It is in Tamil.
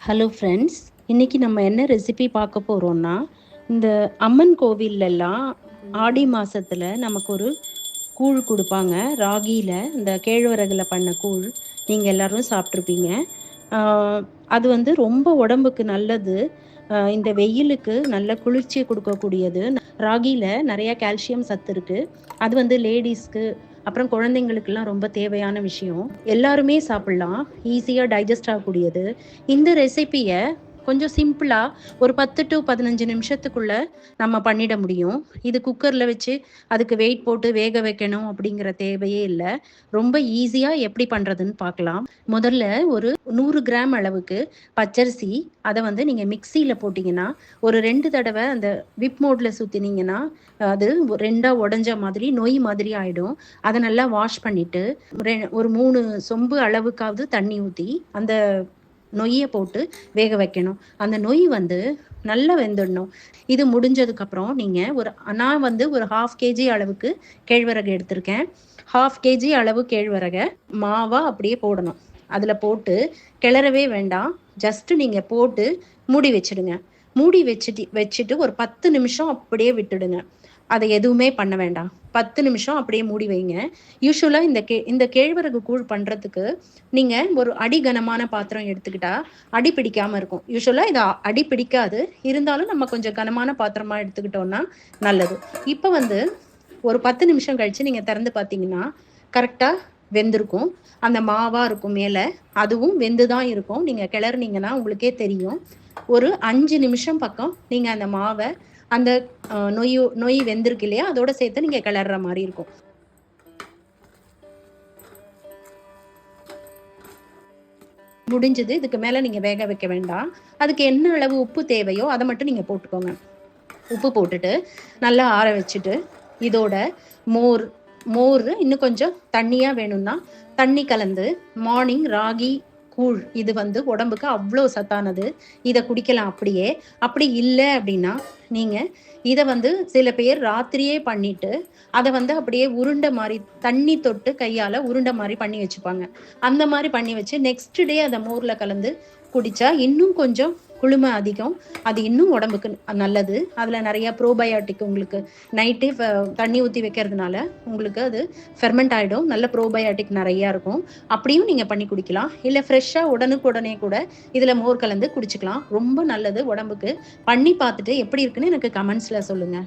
ஹலோ ஃப்ரெண்ட்ஸ், இன்னைக்கு நம்ம என்ன ரெசிபி பார்க்க போறோம்னா, இந்த அம்மன் கோவில்லலாம் ஆடி மாசத்துல நமக்கு ஒரு கூழ் குடுப்பாங்க. ராகியில இந்த கேழ்வரகுல பண்ண கூழ். நீங்க எல்லாரும் சாப்பிட்டுருப்பீங்க. ஆ அது வந்து ரொம்ப உடம்புக்கு நல்லது. இந்த வெயிலுக்கு நல்ல குளிர்ச்சிய குடுக்கக்கூடியது. ராகியில நெறைய கால்சியம் சத்து இருக்கு. அது வந்து லேடீஸ்க்கு, அப்புறம் குழந்தைங்களுக்கெல்லாம் ரொம்ப தேவையான விஷயம். எல்லாருமே சாப்பிடலாம். ஈஸியா டைஜஸ்ட் ஆகக்கூடியது. இந்த ரெசிபிய கொஞ்சம் சிம்பிளா ஒரு 10 டூ 15 நிமிஷத்துக்குள்ள நம்ம பண்ணிட முடியும். இது குக்கர்ல வச்சு அதுக்கு வெயிட் போட்டு வேக வைக்கணும் அப்படிங்கிற தேவையே இல்ல. ரொம்ப ஈஸியா எப்படி பண்றதுன்னு பார்க்கலாம். முதல்ல ஒரு 100 கிராம் அளவுக்கு பச்சரிசி, அத வந்து நீங்க மிக்ஸியில போட்டீங்கன்னா, ஒரு 2 தடவ அந்த விப் மோட்ல சுத்தினீங்கன்னா, அது 2ஆ உடைஞ்ச மாதிரி நொய் மாதிரி ஆயிடும். அத நல்லா வாஷ் பண்ணிட்டு, ஒரு 3 சொம்பு அளவுக்காவது தண்ணி ஊத்தி, அந்த நொய்ய போட்டு வேக வைக்கணும். அந்த நொய் வந்து நல்லா வெந்துடணும். இது முடிஞ்சதுக்கப்புறம் நீங்க நான் வந்து ஒரு 1/2 கேஜி அளவுக்கு கேழ்வரகு எடுத்திருக்கேன். 1/2 கேஜி அளவு கேழ்வரக மாவா அப்படியே போடணும். அதுல போட்டு கிளறவே வேண்டாம். ஜஸ்ட் நீங்க போட்டு மூடி வச்சுடுங்க. மூடி வச்சுட்டு ஒரு 10 நிமிஷம் அப்படியே விட்டுடுங்க. அத எதுவுமே பண்ண வேண்டாம். 10 நிமிஷம் அப்படியே மூடி வைங்க. யூசுவலா இந்த கேழ்வரகு கூழ் பண்றதுக்கு நீங்க ஒரு அடி கனமான பாத்திரம் எடுத்துக்கிட்டா அடி பிடிக்காம இருக்கும். யூசுவலா இது அடி பிடிக்காது. இருந்தாலும் நம்ம கொஞ்சம் கனமான பாத்திரமா எடுத்துக்கிட்டோம்னா நல்லது. இப்ப வந்து ஒரு 10 நிமிஷம் கழிச்சு நீங்க திறந்து பார்த்தீங்கன்னா, கரெக்ட்டா வெந்திருக்கும். அந்த மாவா இருக்கும் மேல. அதுவும் வெந்து தான் இருக்கும். நீங்க கிளறுனீங்கன்னா உங்களுக்கே தெரியும். ஒரு 5 நிமிஷம் பக்கம் நீங்க அந்த மாவ அந்த நொய் வெந்திருக்கு இல்லையா? அதோட சேர்த்து நீங்க கிளறுற மாரி இருக்கும். முடிஞ்சது. இதுக்கு மேல நீங்க வேக வைக்க வேண்டாம். அதுக்கு என்ன அளவு உப்பு தேவையோ அத மட்டும் நீங்க போட்டுக்கோங்க. உப்பு போட்டுட்டு நல்லா ஆற வச்சுட்டு, இதோட மோர் மோர் இன்னும் கொஞ்சம் தண்ணியா வேணும்னா, தண்ணி கலந்து மார்னிங் ராகி கூழ் இது வந்து உடம்புக்கு அவ்ளோ சத்தானது. இத குடிக்கலாம் அப்படியே. அப்படி இல்ல அப்படின்னா, நீங்க இத வந்து சில பேர் ராத்திரியே பண்ணிட்டு, அத வந்து அப்படியே உருண்ட மாரி தண்ணி தொட்டு கையால உருண்ட மாரி பண்ணி வச்சுப்பாங்க. அந்த மாரி பண்ணி வச்சு நெக்ஸ்ட் டே அத மோர்ல கலந்து குடிச்சா இன்னும் கொஞ்சம் குளுமை அதிகம். அது இன்னும் உடம்புக்கு நல்லது. அதுல நெறைய ப்ரோபயாட்டிக் உங்களுக்கு நைட்டே தண்ணி ஊத்தி வைக்கிறதுனால உங்களுக்கு அது ஃபெர்மெண்ட் ஆயிடும். நல்ல ப்ரோபயாட்டிக் நெறைய இருக்கும். அப்படியும் நீங்க பண்ணி குடிக்கலாம். இல்ல ஃப்ரெஷ்ஷா உடனுக்குடனே கூட இதுல மோர் கலந்து குடிச்சுக்கலாம். ரொம்ப நல்லது உடம்புக்கு. பண்ணி பார்த்துட்டு எப்படி இருக்குன்னு எனக்கு கமெண்ட்ஸ்ல சொல்லுங்க.